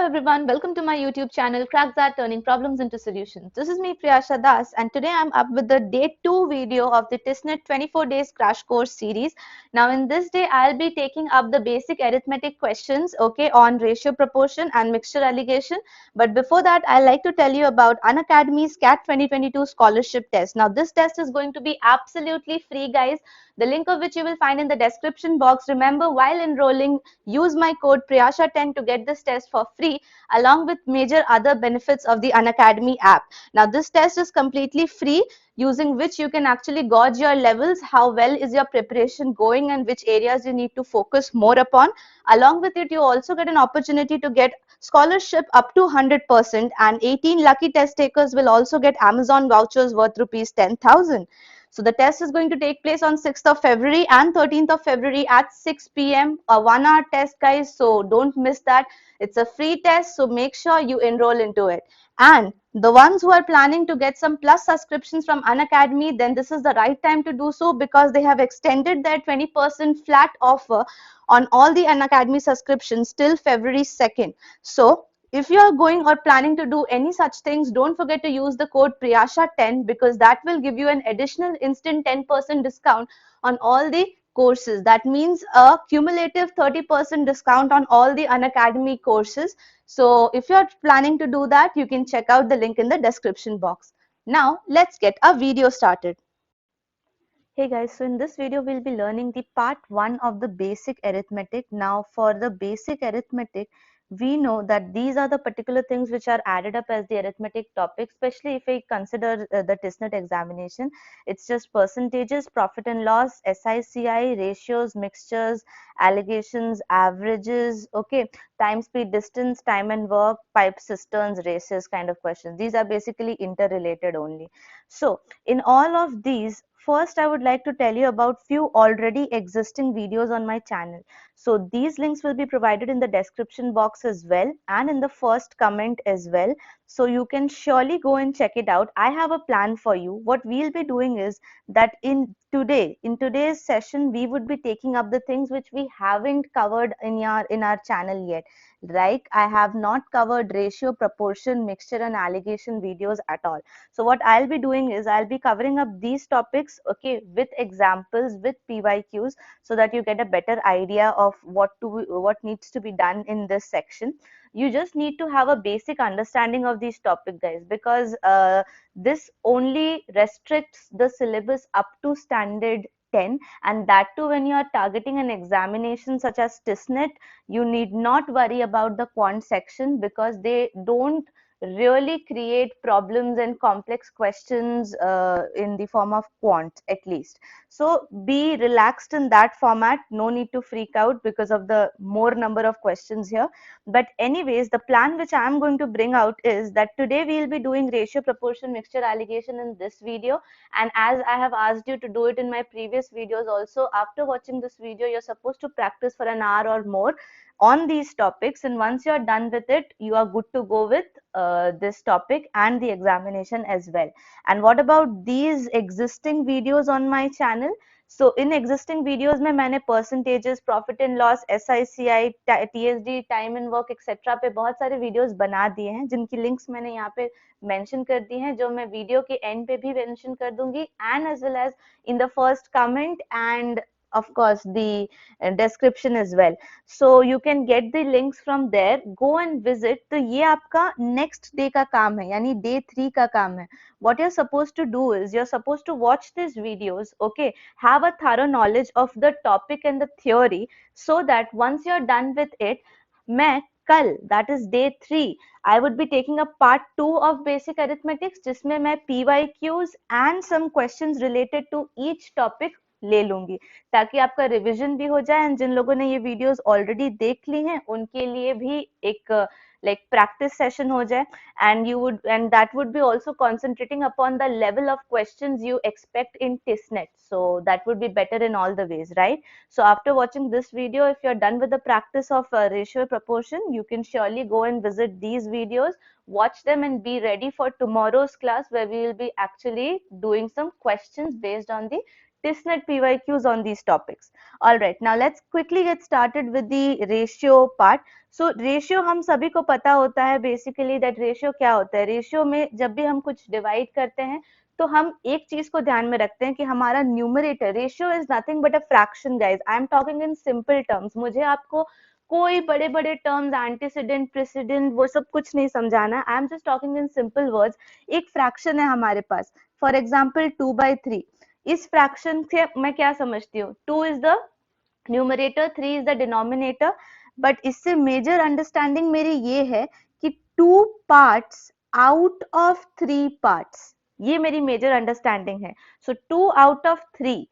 everyone, welcome to my YouTube channel Crack That, Turning Problems into Solutions. This is me Priyasha Das, and today I'm up with the day 2 video of the TISSNET 24 days crash course series. Now in this day I'll be taking up the basic arithmetic questions on ratio, proportion and mixture alligation. But before that, I'd like to tell you about Unacademy's CAT 2022 scholarship test. Now this test is going to be absolutely free, guys. The link of which you will find in the description box. Remember, while enrolling, use my code Priyasha10 to get this test for free, along with major other benefits of the Unacademy app. Now this test is completely free, using which you can actually gauge your levels, how well is your preparation going and which areas you need to focus more upon. Along with it, you also get an opportunity to get scholarship up to 100%, and 18 lucky test takers will also get Amazon vouchers worth rupees 10,000. So the test is going to take place on 6th of February and 13th of February at 6 p.m. A 1-hour test, guys. So don't miss that. It's a free test, so make sure you enroll into it. And the ones who are planning to get some plus subscriptions from Unacademy, then this is the right time to do so, because they have extended their 20% flat offer on all the Unacademy subscriptions till February 2nd. So if you are going or planning to do any such things, don't forget to use the code Priyasha10, because that will give you an additional instant 10% discount on all the courses. That means a cumulative 30% discount on all the Unacademy courses. So if you're planning to do that, you can check out the link in the description box. Now let's get our video started. Hey guys, so in this video we'll be learning the part 1 of the basic arithmetic. Now for the basic arithmetic, we know that these are the particular things which are added up as the arithmetic topic, especially if we consider the TISSNET examination. It's just percentages, profit and loss, SICI, ratios, mixtures, alligations, averages, time, speed, distance, time and work, pipe, cisterns, races kind of questions. These are basically interrelated only. So in all of these, first, I would like to tell you about few already existing videos on my channel. So these links will be provided in the description box as well, and in the first comment as well. So you can surely go and check it out. I have a plan for you. What we'll be doing is that in today's session, we would be taking up the things which we haven't covered in our channel yet. Like I have not covered ratio, proportion, mixture and alligation videos at all. So what I'll be doing is I'll be covering up these topics, with examples, with PYQs, so that you get a better idea of what needs to be done in this section. You just need to have a basic understanding of these topics, guys, because this only restricts the syllabus up to standard 10, and that too when you are targeting an examination such as TISSNET. You need not worry about the quant section, because they don't really create problems and complex questions in the form of quant, at least. So be relaxed in that format. No need to freak out because of the more number of questions here. But anyways, the plan which I am going to bring out is that today we will be doing ratio, proportion, mixture, alligation in this video. And as I have asked you to do it in my previous videos also, after watching this video, you're supposed to practice for an hour or more on these topics, and once you're done with it, you are good to go with this topic and the examination as well. And what about these existing videos on my channel? So in existing videos में मैंने percentages, profit and loss, SICI, TSD, time and work etc. पे बहुत सारे videos बना दिए हैं, जिनकी links मैंने यहाँ पे mention कर दी हैं, जो मैं video के end पे भी mention कर दूंगी, and as well as in the first comment and of course the description as well. So you can get the links from there. Go and visit. तो ये आपका next day का काम है, यानी day 3 का काम है. What you're supposed to do is you're supposed to watch these videos, have a thorough knowledge of the topic and the theory, so that once you're done with it, मैं कल, that is day 3, I would be taking up part 2 of basic arithmetics, जिसमें मैं PYQs and some questions related to each topic ले लूंगी, ताकि आपका revision भी हो जाए, एंड जिन लोगों ने ये वीडियोस ऑलरेडी देख ली हैं उनके लिए भी एक like practice session ho jaye, and that would be also concentrating upon the level of questions you expect in TISSNET. So that would be better in all the ways, right? So after watching this video, if you're done with the practice of ratio, proportion, you can surely go and visit these videos, watch them, and be ready for tomorrow's class, where we will be actually doing some questions based on the TISSNET PYQs on these topics. All right, now let's quickly get started with the ratio part. So ratio हम सभी को पता होता है basically that ratio क्या होता है. Ratio में जब भी हम कुछ divide करते हैं तो हम एक चीज को ध्यान में रखते हैं कि हमारा numerator, ratio is nothing but a fraction guys. I am talking in simple terms. मुझे आपको कोई बड़े बड़े टर्म्स एंटीसीडेंट प्रेसिडेंट वो सब कुछ नहीं समझाना है. I am just talking in simple words. एक फ्रैक्शन है हमारे पास, फॉर एग्जाम्पल 2/3. इस फ्रैक्शन से मैं क्या समझती हूँ, 2 is the numerator, 3 is the denominator. But इससे मेजर अंडरस्टैंडिंग मेरी ये है कि 2 पार्ट्स आउट ऑफ 3 पार्ट्स, ये मेरी मेजर अंडरस्टैंडिंग है. सो 2 आउट ऑफ 3.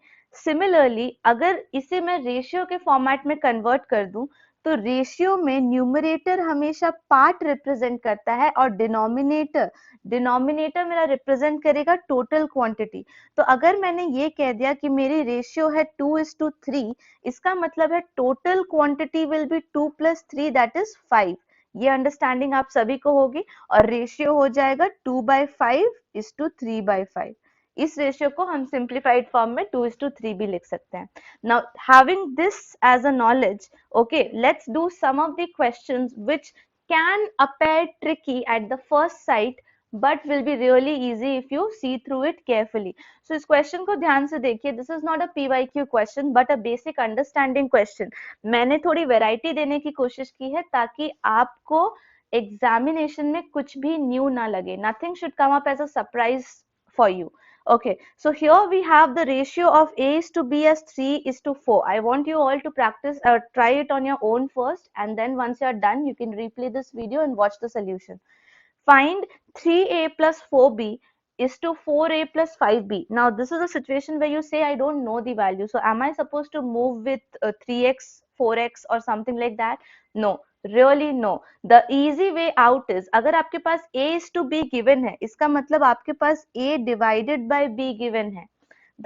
सिमिलरली अगर इसे मैं रेशियो के फॉर्मेट में कन्वर्ट कर दूं तो रेशियो में न्यूमरेटर हमेशा पार्ट रिप्रेजेंट करता है और डिनोमिनेटर मेरा रिप्रेजेंट करेगा टोटल क्वांटिटी. तो अगर मैंने ये कह दिया कि मेरी रेशियो है 2:3, इसका मतलब है total quantity will be 2 + 3 that is 5. ये अंडरस्टैंडिंग आप सभी को होगी. और रेशियो हो जाएगा 2/5:3/5. इस रेशियो को हम सिंप्लीफाइड फॉर्म में 2:3 भी लिख सकते हैं. Now having this as a knowledge, okay, let's do some of the questions which can appear tricky at the first sight but will be really easy if you see through it carefully. So इस question को ध्यान से देखिए. This is not a PYQ question but a basic understanding question. मैंने थोड़ी variety देने की कोशिश की है ताकि आपको एग्जामिनेशन में कुछ भी न्यू ना लगे. Nothing should come up as a surprise for you. Okay, so here we have the ratio of A is to B as 3:4. I want you all to practice or try it on your own first, and then once you are done, you can replay this video and watch the solution. Find 3A plus 4B is to 4A plus 5B. Now, this is a situation where you say, I don't know the value. So, am I supposed to move with 3x, 4x or something like that? No, really no. The easy way out is, अगर आपके पास A is to B given है, इसका मतलब आपके पास A divided by B given है.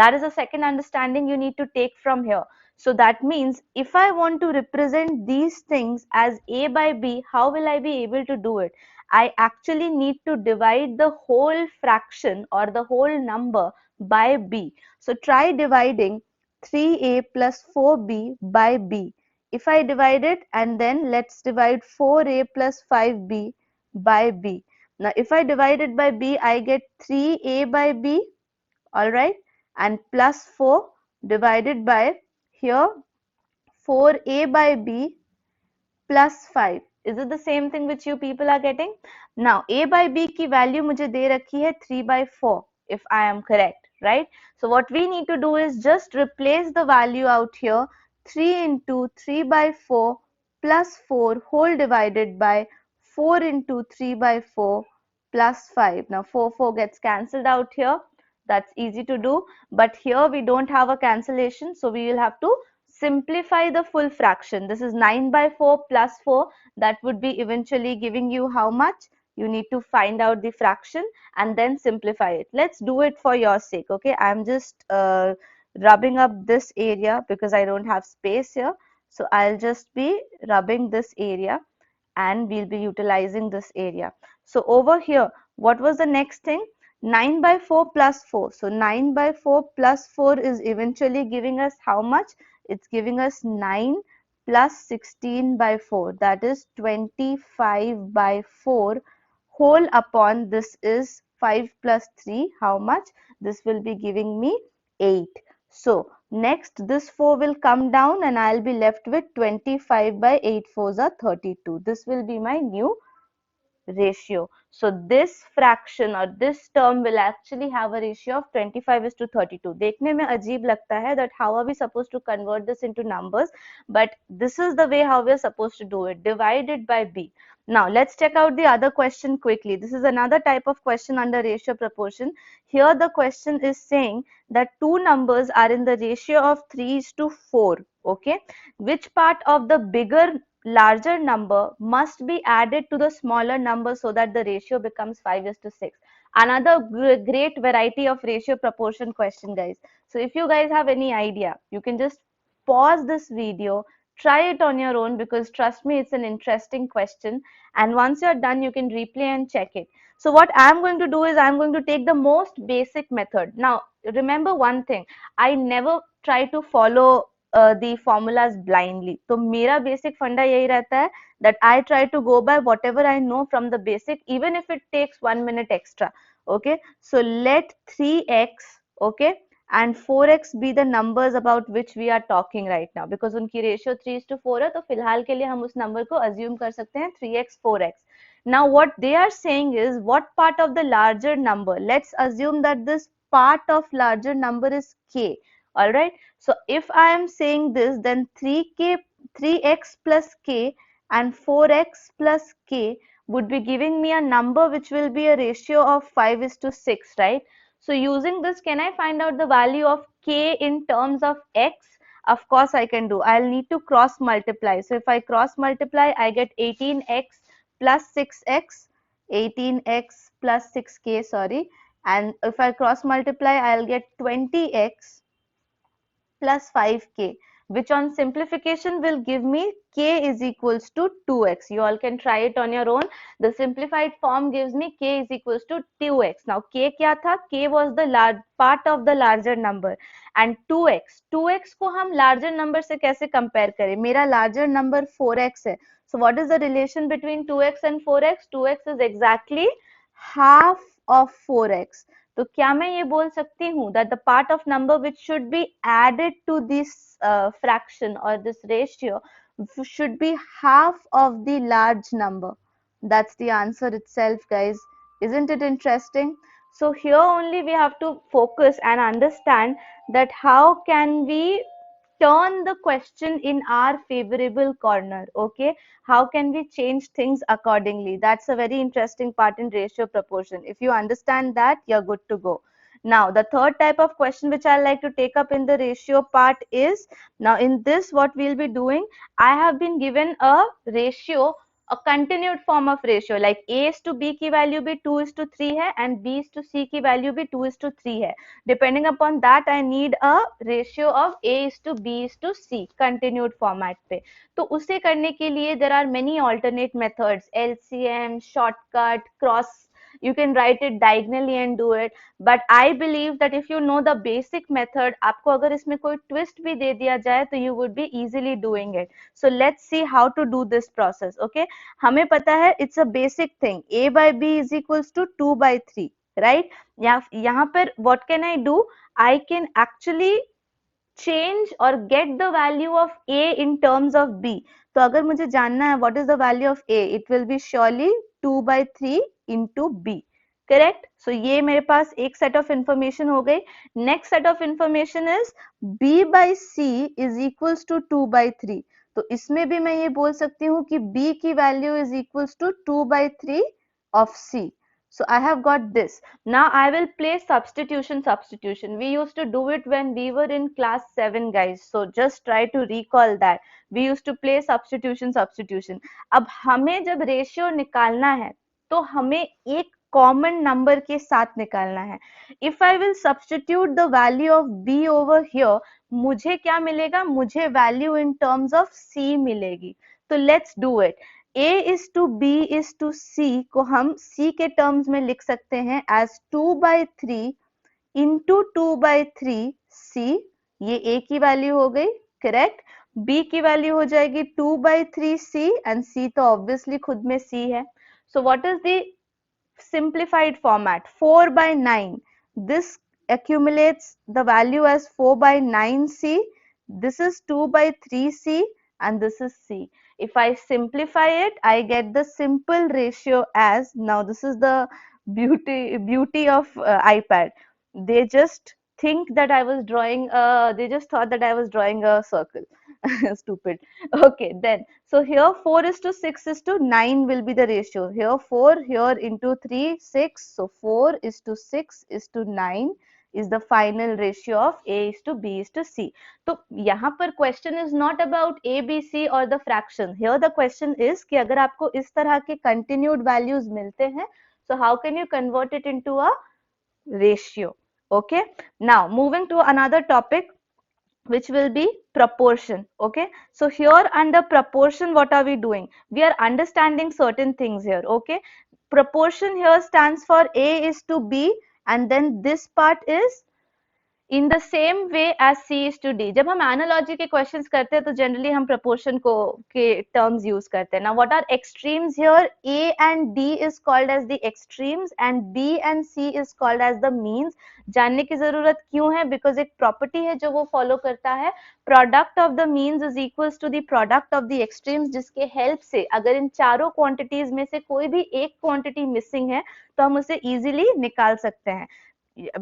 That is the second understanding you need to take from here. So that means if I want to represent these things as A by B, how will I be able to do it? I actually need to divide the whole fraction or the whole number by B. So try dividing 3A plus 4B by B. If I divide it, and then let's divide 4A plus 5B by B. Now if I divide it by B, I get 3A by B, alright, and plus 4 divided by here 4A by B plus 5. Is it the same thing which you people are getting? Now A by B की value मुझे दे रखी है 3/4 if I am correct, right? So what we need to do is just replace the value out here. 3 into 3/4 plus 4 whole divided by 4 into 3/4 plus 5. Now 4 gets cancelled out here. That's easy to do, but here we don't have a cancellation, so we will have to simplify the full fraction. This is 9/4 plus 4. That would be eventually giving you how much? You need to find out the fraction and then simplify it. Let's do it for your sake, okay? I'm just rubbing up this area because I don't have space here. So I'll just be rubbing this area and we'll be utilizing this area. So over here, what was the next thing? 9/4 plus 4. So 9/4 plus 4 is eventually giving us how much? It's giving us 9 plus 16/4. That is 25/4 whole upon this is 5 plus 3. How much? This will be giving me 8. So next this 4 will come down and I'll be left with 25/8 4s are 32. This will be my new ratio. So this fraction or this term will actually have a ratio of 25:32. देखने में अजीब लगता है that how are we supposed to convert this into numbers, but this is the way how we are supposed to do it. Divide it by B. Now let's check out the other question quickly. This is another type of question under ratio proportion. Here the question is saying that two numbers are in the ratio of 3:4. Okay, which part of the larger number must be added to the smaller number so that the ratio becomes 5:6. Another great variety of ratio proportion question, guys. So if you guys have any idea, you can just pause this video, try it on your own, because trust me, it's an interesting question, and once you're done you can replay and check it. So what I'm going to do is I'm going to take the most basic method. Now remember one thing, I never try to follow the formulas blindly. तो मेरा basic फंडा यही रहता है that I try to go by whatever I know from the basic, even if it takes 1 minute extra. Okay, so let 3x, okay, and 4x be the numbers about which we are talking right now, because उनकी ratio 3:4 है, तो फिलहाल के लिए हम उस number को assume कर सकते हैं 3x 4x. Now what they are saying is, what part of the larger number? Let's assume that this part of larger number is k. All right, so if I am saying this, then 3x plus k and 4x plus k would be giving me a number which will be a ratio of 5:6, right? So using this, can I find out the value of k in terms of x? Of course I can do. I'll need to cross multiply. So if I cross multiply, I get 18x plus 6x, 18x plus 6k, sorry. And if I cross multiply, I'll get 20x plus 5k, which on simplification will give me k is equals to 2x. You all can try it on your own. The simplified form gives me k is equals to 2x. Now k क्या था? K was the large part of the larger number, and 2x को हम larger number से कैसे compare करें? मेरा larger number 4x है. So what is the relation between 2x and 4x? 2x is exactly half of 4x. तो क्या मैं ये बोल सकती हूँ that the part of number which should be added to this fraction or this ratio should be half of the large number? That's the answer itself, guys. Isn't it interesting? So here only we have to focus and understand that how can we turn the question in our favorable corner. Okay, how can we change things accordingly? That's a very interesting part in ratio proportion. If you understand that, you're good to go. Now the third type of question which I like to take up in the ratio part is, now in this what we'll be doing, I have been given a ratio, a continued form of ratio, like a is to b की value भी 2:3 है and b is to c की value भी 2:3 है. Depending upon that, I need a ratio of a is to b is to c continued format पे. तो उसे करने के लिए there are many alternate methods, LCM, shortcut, cross. You can write it diagonally and do it, but I believe that if you know the basic method, आपको अगर इसमें कोई twist भी दे दिया जाए तो you would be easily doing it. So let's see how to do this process. Okay, हमें पता है it's a basic thing, a by b is equals to 2/3, right? यहाँ पर what can I do? I can actually change or get the value of a in terms of b. तो अगर मुझे जानना है what is the value of a, it will be surely 2/3 into b. Correct? So ये मेरे पास एक set of information हो गई. Next set of information is b by c is equals to 2/3. तो इसमें भी मैं ये बोल सकती हूँ कि b की value is equals to 2/3 of c. So I have got this. Now I will play substitution. We used to do it when we were in class 7, guys. So just try to recall that. We used to play substitution. अब हमें जब ratio निकालना है तो हमें एक common number के साथ निकालना है. If I will substitute the value of b over here, मुझे क्या मिलेगा? मुझे value in terms of c मिलेगी. तो let's do it. a is to b is to c को हम c के terms में लिख सकते हैं as 2/3 into 2/3 c. ये a की value हो गई, correct? b की value हो जाएगी 2/3 c and c तो obviously खुद में c है. So what is the simplified format? 4/9. This accumulates the value as 4/9c. This is 2/3c and this is c. If I simplify it, I get the simple ratio as, now this is the beauty of iPad. They just think that I was drawing they just thought that I was drawing a circle. Stupid. Okay, then so here 4:6:9 will be the ratio. Here 4, here into 3, 6. So 4:6:9 is the final ratio of a is to b is to c. तो यहाँ पर question is not about a, b, c or the fraction. Here the question is कि अगर आपको इस तरह के continued values मिलते हैं, so how can you convert it into a ratio? Okay. Now moving to another topic, which will be proportion. Okay, so here under proportion, what are we doing? We are understanding certain things here. Okay, proportion here stands for a is to b, and then this part is in the same way as C is to D. जब हम analogy के questions करते हैं तो generally हम proportion को के terms use करते हैं। ना what are extremes here, A and D is called as the extremes and B and C is called as the means. जानने की जरूरत क्यों है? बिकॉज एक प्रॉपर्टी है जो वो फॉलो करता है, product of the means is equals to the product of the extremes, जिसके हेल्प से अगर इन चारों क्वांटिटीज में से कोई भी एक क्वांटिटी मिसिंग है तो हम उसे इजीली निकाल सकते हैं।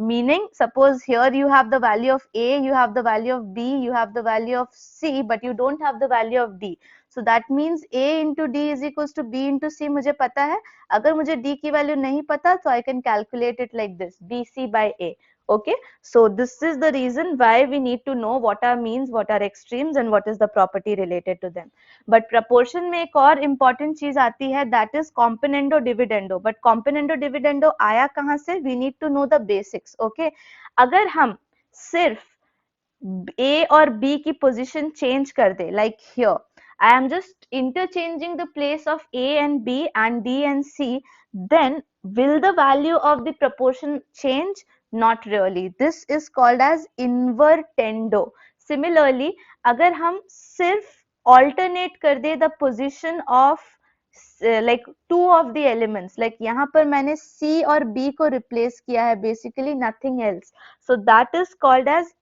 Meaning, suppose here you have the value of A, you have the value of B, you have the value of C, but you don't have the value of D. So that means A into D is equals to B into C मुझे पता है। अगर मुझे D की value नहीं पता तो I can calculate it like this, BC by A. Okay, so this is the reason why we need to know what are means, what are extremes and what is the property related to them. But proportion में एक और important चीज आती है, that is componendo dividendo. But componendo dividendo आया कहाँ से? We need to know the basics. Okay, अगर हम सिर्फ A और B की position change कर दे, like here I am just interchanging the place of A and B and D and C, then will the value of the proportion change? Not really. This is called as invertendo. Similarly, अगर हम सिर्फ alternate कर दे the position of like two of the elements, like यहाँ पर मैंने C और B को replace किया है, basically nothing else. So that is called as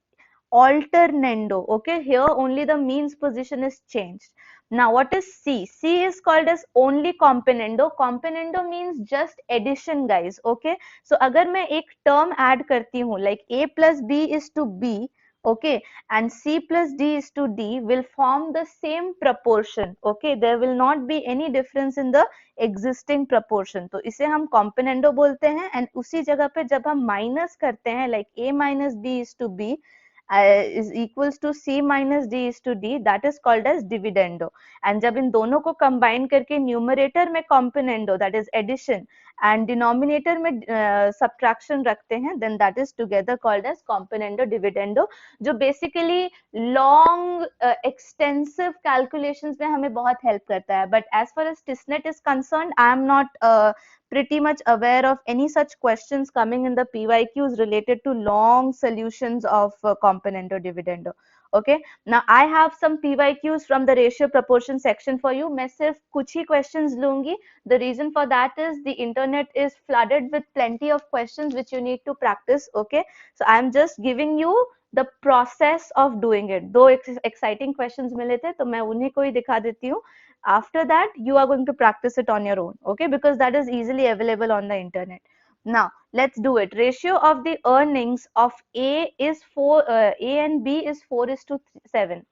alternando. Okay, here only the means position is changed. Now what is C? C is called as only componendo. Componendo means just addition, guys. Okay, so अगर मैं एक term add करती हूँ like A plus B is to B, okay, and C plus D is to D, will form the same proportion. Okay, there will not be any difference in the existing proportion. तो इसे हम componendo बोलते हैं। and उसी जगह पे जब हम minus करते हैं like A minus B is to B is equals to C minus D is to D, that is called as dividendo. and जब इन दोनों को combine करके numerator में componendo, that is addition, and denominator में subtraction रखते हैं, then that is together called as componendo dividendo, जो basically long extensive calculations में हमें बहुत help करता है। but as far as TISSNET is concerned, I am not pretty much aware of any such questions coming in the PYQs related to long solutions of componendo dividendo. Okay, now I have some PYQs from the ratio proportion section for you. मैं सिर्फ कुछ ही questions लूंगी. The reason for that is the internet is flooded with plenty of questions which you need to practice. Okay, so I am just giving you the process of doing it. दो exciting questions मिले थे तो मैं उन्हीं को ही दिखा देती हूँ. After that you are going to practice it on your own, okay, because that is easily available on the internet. Now let's do it. Ratio of the earnings of A is 4, A and B is 4:7.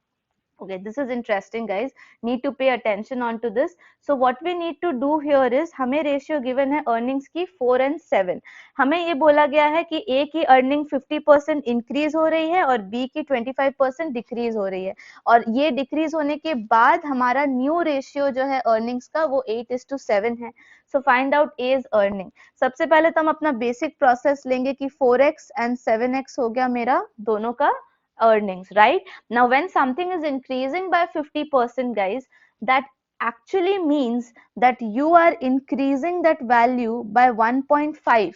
Okay, this is interesting, guys. Need to pay attention on to this. So what we need to do here is, हमें ratio given है earnings की 4 and 7. हमें ये बोला गया है कि A की earning 50% increase हो रही है और B की 25% decrease हो रही है, और ये decrease होने के बाद हमारा new ratio जो है earnings का वो 8:7 है. So find out A's earning. सबसे पहले तो हम अपना basic process लेंगे कि 4x and 7x हो गया मेरा दोनों का earnings, right? Now when something is increasing by 50%, guys, that actually means that you are increasing that value by 1.5,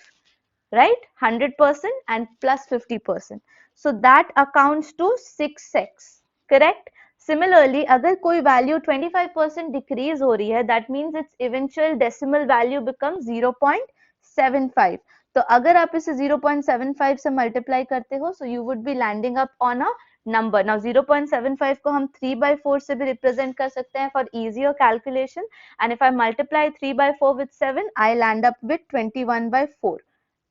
right? 100% and plus 50%. So that accounts to 6x, correct? Similarly, अगर कोई value 25% decrease हो रही है, that means its eventual decimal value becomes 0.75. तो अगर आप इसे 0.75 से मल्टीप्लाई करते हो, so you would be landing up on a number. Now 0.75 को हम 3/4 से भी रिप्रेजेंट कर सकते हैं for easier calculation, and if I multiply 3/4 with 7, I land up with 21/4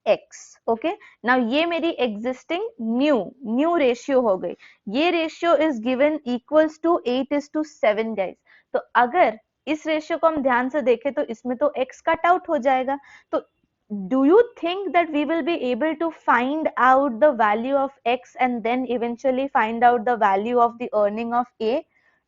x. Okay, now ये मेरी existing new ratio हो गई. ये ratio is given equals to 8:7, guys. तो अगर इस रेशियो को हम ध्यान से देखें तो इसमें तो x कट आउट हो जाएगा. तो do you think that we will be able to find out the value of x and then eventually find out the value of the earning of A?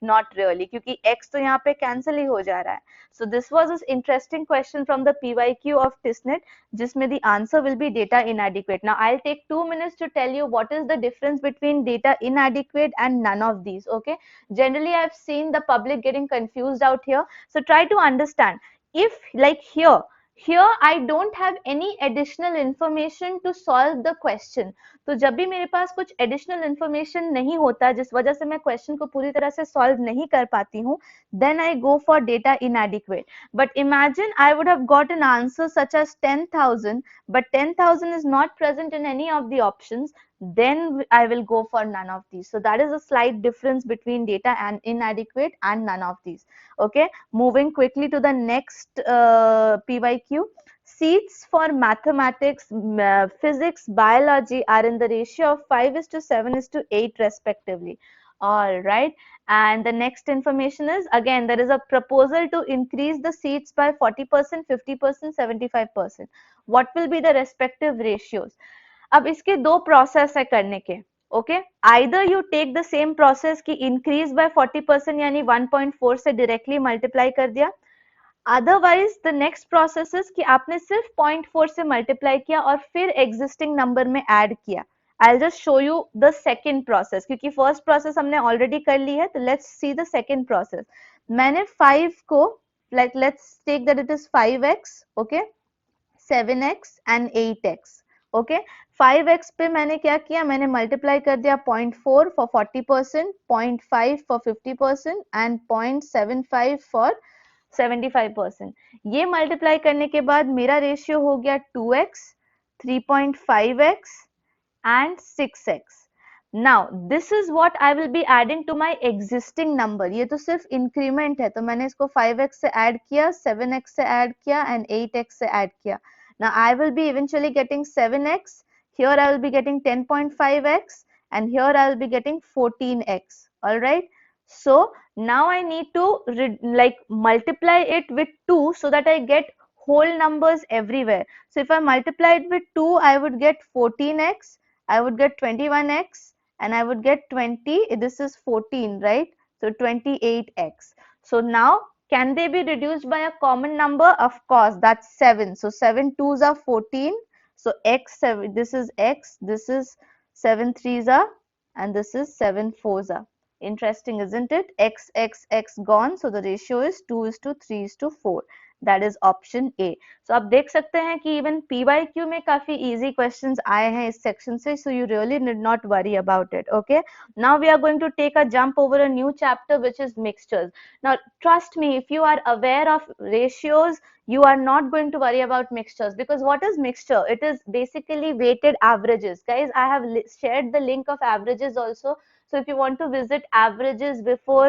Not really, क्योंकि x तो यहाँ पे cancel ही हो जा रहा है. So this was an interesting question from the PYQ of TISSNET, जिसमें the answer will be data inadequate. Now I'll take 2 minutes to tell you what is the difference between data inadequate and none of these. Okay, generally I've seen the public getting confused out here, so try to understand. If like here Here I don't have any additional information to solve the question. तो जब भी मेरे पास कुछ additional information नहीं होता जिस वजह से मैं question को पूरी तरह से solve नहीं कर पाती हूँ, then I go for data inadequate. But imagine I would have got an answer such as 10,000, but 10,000 is not present in any of the options, then I will go for none of these. So that is a slight difference between data and inadequate and none of these. Okay, moving quickly to the next PYQ. Seats for mathematics, physics, biology are in the ratio of 5:7:8 respectively. All right. And the next information is, again, there is a proposal to increase the seats by 40%, 50%, 75%. What will be the respective ratios? अब इसके दो process है करने के. Okay, either you take the same process की increase by 40% यानी 1.4 से directly multiply कर दिया. Otherwise the next process is कि आपने सिर्फ 0.4 से मल्टीप्लाई किया और फिर एग्जिस्टिंग नंबर में ऐड किया. I'll just show you the second process क्योंकि फर्स्ट प्रोसेस हमने ऑलरेडी कर ली है. तो let's see the second process. मैंने 5 को let's take that it is 5x, okay, 7x and 8x. Okay, 5x पे मैंने क्या किया, मैंने मल्टीप्लाई कर दिया 0.4 फॉर 40%, 0.5 फॉर 50% एंड 0.75 फॉर 75%. ये मल्टीप्लाई करने के बाद मेरा रेशियो हो गया 2x, 3.5x and 6x. Now this is what I will be adding to my existing number. ये तो सिर्फ इंक्रीमेंट है, तो मैंने इसको 5x से ऐड किया, 7x से ऐड किया and 8x से ऐड किया. Now I will be eventually getting 7x, here I will be getting 10.5x and here I will be getting 14x. All right, so now I need to multiply it with 2 so that I get whole numbers everywhere. So if I multiply it with 2, I would get 14x, I would get 21x and I would get 20. This is 14, right? So 28x. So now can they be reduced by a common number? Of course, that's 7. So 7 2s are 14. So x 7, this is x, this is 7 3s are, and this is 7 4s are. Interesting, isn't it? X gone. So the ratio is 2:3:4. That is option A. So आप देख सकते हैं कि even PYQ में काफी easy questions आए हैं इस section से, so you really need not worry about it. Okay. Now we are going to take a jump over a new chapter which is mixtures. Now trust me, if you are aware of ratios, you are not going to worry about mixtures, because what is mixture? It is basically weighted averages. Guys, I have shared the link of averages also. So if you want to visit averages before,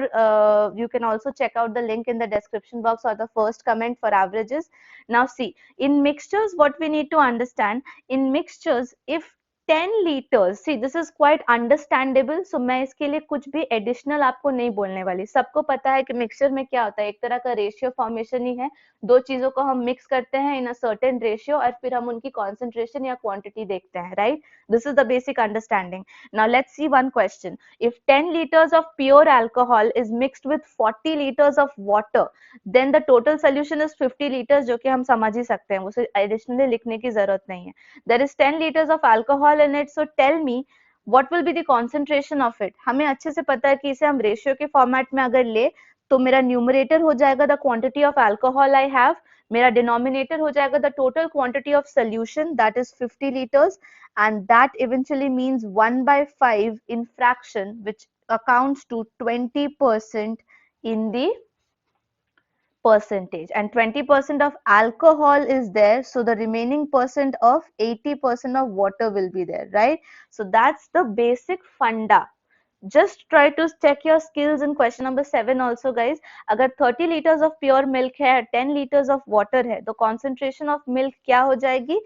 you can also check out the link in the description box or the first comment for averages. Now see, in mixtures, what we need to understand, in mixtures, if 10 liters, see this is quite understandable, so मैं इसके लिए कुछ भी additional आपको नहीं बोलने वाली. सबको पता है कि mixture में क्या होता है, एक तरह का ratio formation ही है, दो चीजों को हम mix करते हैं in a certain ratio और फिर हम उनकी concentration या quantity देखते हैं, right? This is the basic understanding. Now let's see one question. If 10 liters of pure alcohol is mixed with 40 liters of water, then the total solution is 50 liters, जो कि हम समझ ही सकते हैं, उसे additionally लिखने की जरूरत नहीं है. There is 10 liters of alcohol in it, so tell me what will be the concentration of it. हमें अच्छे से पता है कि इसे हम रेशियो के फॉर्मेट में अगर ले तो मेरा न्यूमरेटर हो जाएगा the quantity of alcohol I have, मेरा डिनोमिनेटर हो जाएगा the total quantity of solution, that is 50 liters, and that eventually means 1/5 in fraction, which accounts to 20% in the percentage, and 20% of alcohol is there, so the remaining percent of 80% of water will be there, right? So that's the basic funda. Just try to check your skills in question number 7 also, guys. अगर 30 liters of pure milk है, 10 liters of water है, तो concentration of milk क्या हो जाएगी?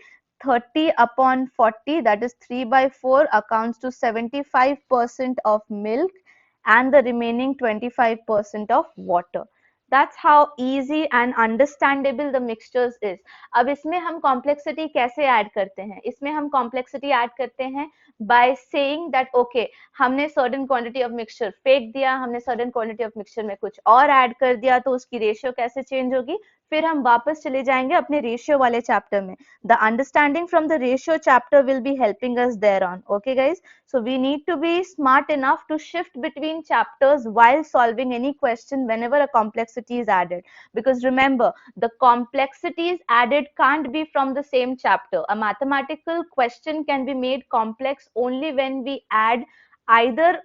30/40, that is 3/4, accounts to 75% of milk and the remaining 25% of water. That's how easy and understandable the mixtures is. अब इसमें हम complexity कैसे add करते हैं? इसमें हम complexity add करते हैं by saying that okay, हमने certain quantity of mixture फेंक दिया, हमने certain quantity of mixture में कुछ और add कर दिया, तो उसकी ratio कैसे change होगी? फिर हम वापस चले जाएंगे अपने रेशियो वाले चैप्टर में. The understanding from the ratio chapter will be helping us thereon. Okay guys, so we need to be smart enough to shift between chapters while solving any question whenever a complexity is added, because remember, the complexities added can't be from the same chapter. A mathematical question can be made complex only when we add either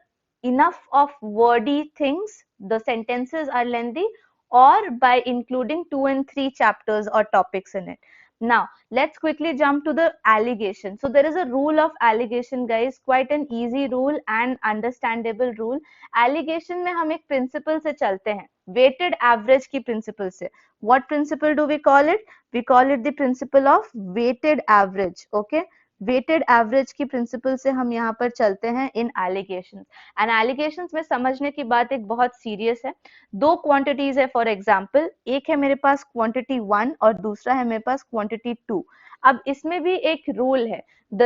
enough of wordy things, the sentences are lengthy, or by including 2 and 3 chapters or topics in it. Now, let's quickly jump to the alligation. So there is a rule of alligation, guys, quite an easy rule and understandable rule. Alligation में हम एक principle से चलते हैं, weighted average की principle से. What principle do we call it? We call it the principle of weighted average. Okay, weighted average की principle से हम यहाँ पर चलते हैं in alligations. And alligations में समझने की बात एक बहुत serious है. दो क्वांटिटीज है, फॉर एग्जाम्पल एक है मेरे पास क्वांटिटी 1 और दूसरा है मेरे पास क्वांटिटी 2. अब इसमें भी एक रूल है. The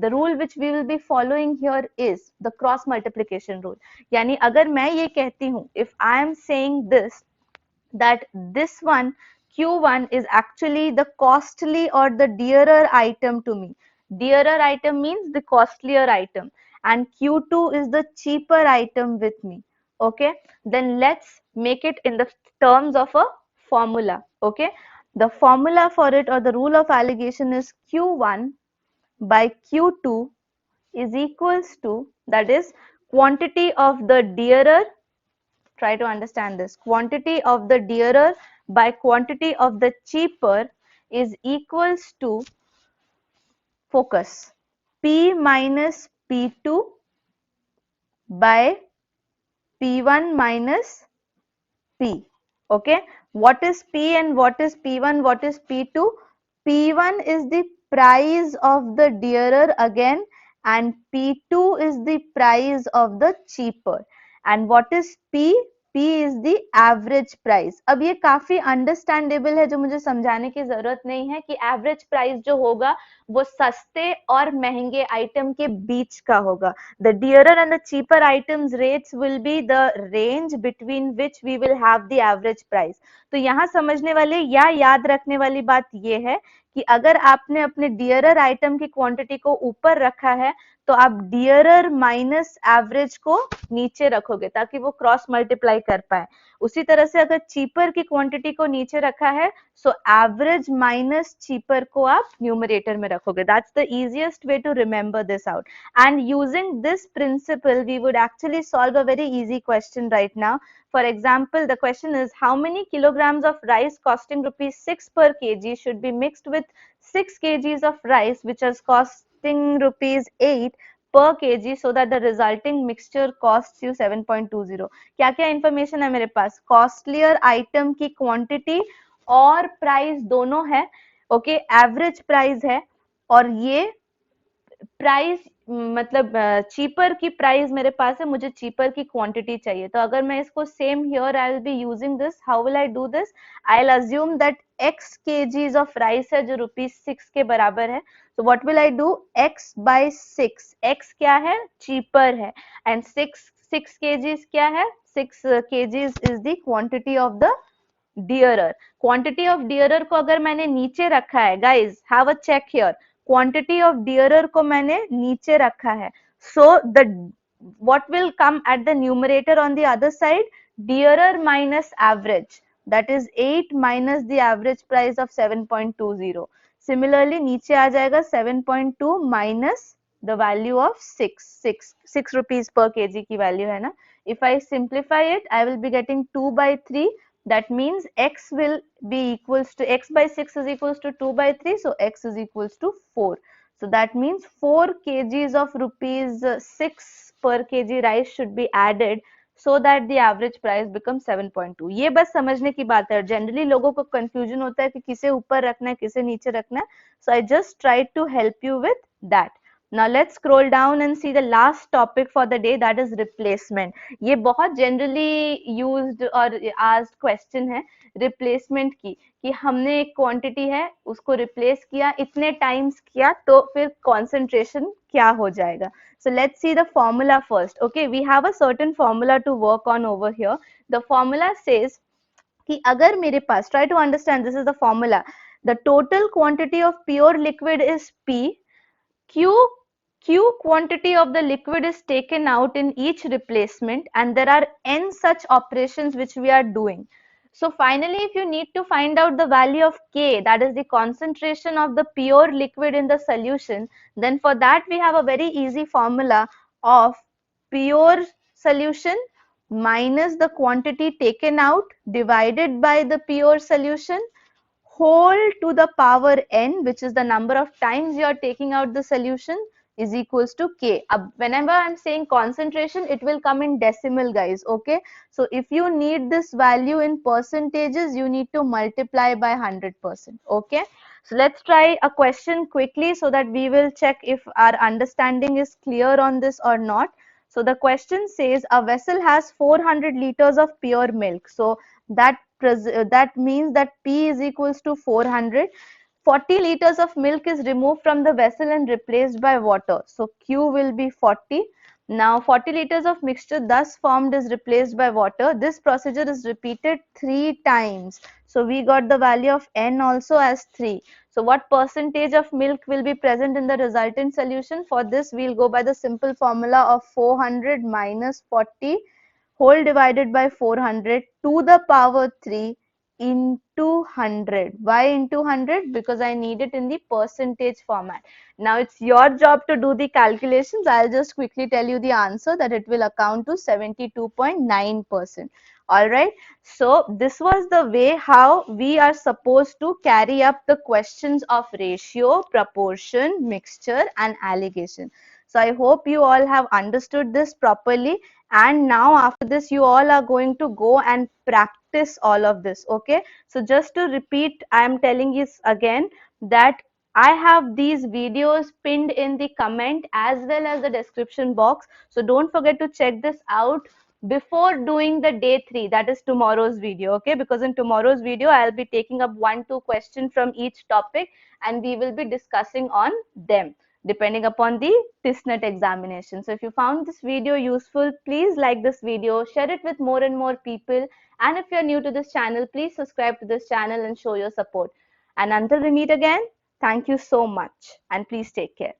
rule which we will be following here is the cross multiplication rule. यानी अगर मैं ये कहती हूँ, if I am saying this, that this one Q1 is actually the costly or the dearer item to me. Dearer item means the costlier item, and Q2 is the cheaper item with me. Okay, then let's make it in the terms of a formula. Okay, the formula for it, or the rule of alligation, is Q1 by Q2 is equals to, that is, quantity of the dearer, try to understand this, quantity of the dearer by quantity of the cheaper is equals to, focus, P minus P2 by P1 minus P. Okay, what is P and what is P1, what is P2? P1 is the price of the dearer again, and P2 is the price of the cheaper. And what is P? P is the average price. अब ये काफी understandable है, जो मुझे समझाने की जरूरत नहीं है कि एवरेज प्राइस जो होगा वो सस्ते और महंगे आइटम के बीच का होगा. The dearer and the cheaper items rates will be the range between which we will have the average price. तो यहाँ समझने वाले या याद रखने वाली बात ये है कि अगर आपने अपने डियरर आइटम की क्वांटिटी को ऊपर रखा है तो आप डियरर माइनस एवरेज को नीचे रखोगे ताकि वो क्रॉस मल्टीप्लाई कर पाए. उसी तरह से अगर चीपर की क्वांटिटी को नीचे रखा है सो एवरेज माइनस चीपर को आप न्यूमरेटर में रखोगे. That's the easiest way to remember this out. And using this principle we would actually solve a very easy question right now. For example, the question is, how many kilograms of rice costing rupees 6 per kg should be mixed with 6 kgs of rice which is costing rupees 8 per kg so that the resulting mixture costs you 7.20. क्या क्या information है मेरे पास? Costlier item की quantity और price दोनों है. Okay, average price है और ये प्राइस मतलब चीपर की प्राइस मेरे पास है, मुझे चीपर की क्वांटिटी चाहिए. तो अगर मैं इसको same here I will be using this. How will I do this? I will assume that x kgs of rice है जो ₹6 के बराबर है. so what will I do? x by 6. x क्या है? चीपर है. and 6 kgs क्या है? 6 kgs is the quantity of the dearer. quantity of dearer को अगर मैंने नीचे रखा है, guys have a check here, quantity of dearer को मैंने नीचे रखा है. So the what will come at the numerator on the other side? Dearer minus average, that is 8 minus the average price of 7.20. Similarly नीचे आ जाएगा 7.2 minus the value of 6 rupees per kg की value है ना. If I simplify it, I will be getting 2 by 3. That means x will be equals to, x by 6 is equals to 2 by 3, so x is equals to 4. So that means 4 kgs of rupees 6 per kg rice should be added so that the average price becomes 7.2. ये बस समझने की बात है. Generally लोगों को confusion होता है कि किसे ऊपर रखना है किसे नीचे रखना है. So I just tried to help you with that. Now let's scroll down and see the last topic for the day, that is replacement. ये बहुत generally used और asked question है replacement की, कि हमने एक quantity है उसको replace किया, इतने times किया तो फिर concentration क्या हो जाएगा. So let's see the formula first. Okay, we have a certain formula to work on over here. The formula says कि अगर मेरे पास, try to understand, this is the formula, the total quantity of pure liquid is P, Q quantity of the liquid is taken out in each replacement, and there are n such operations which we are doing. So finally, if you need to find out the value of K, that is the concentration of the pure liquid in the solution, then for that we have a very easy formula of pure solution minus the quantity taken out divided by the pure solution whole to the power n, which is the number of times you are taking out the solution, is equals to K. Whenever I'm saying concentration, it will come in decimal, guys. Okay. So if you need this value in percentages, you need to multiply by 100%. Okay. So let's try a question quickly so that we will check if our understanding is clear on this or not. So the question says a vessel has 400 liters of pure milk. So that means that P is equals to 400. 40 liters of milk is removed from the vessel and replaced by water. So Q will be 40. Now 40 liters of mixture thus formed is replaced by water. This procedure is repeated 3 times. So we got the value of N also as 3. So what percentage of milk will be present in the resultant solution? For this, we'll go by the simple formula of 400 minus 40 whole divided by 400 to the power 3 into 100. Why into 100? Because I need it in the percentage format. Now it's your job to do the calculations. I'll just quickly tell you the answer that it will account to 72.9%. All right. So this was the way how we are supposed to carry up the questions of ratio, proportion, mixture and alligation. So I hope you all have understood this properly, and now after this you all are going to go and practice all of this. Okay. So just to repeat, I am telling you again that I have these videos pinned in the comment as well as the description box. So don't forget to check this out before doing the day 3, that is tomorrow's video. Okay, because in tomorrow's video I'll be taking up 1-2 questions from each topic and we will be discussing on them depending upon the TISSNET examination. So if you found this video useful, please like this video, share it with more and more people, and if you're new to this channel, please subscribe to this channel and show your support. And until we meet again, thank you so much and please take care.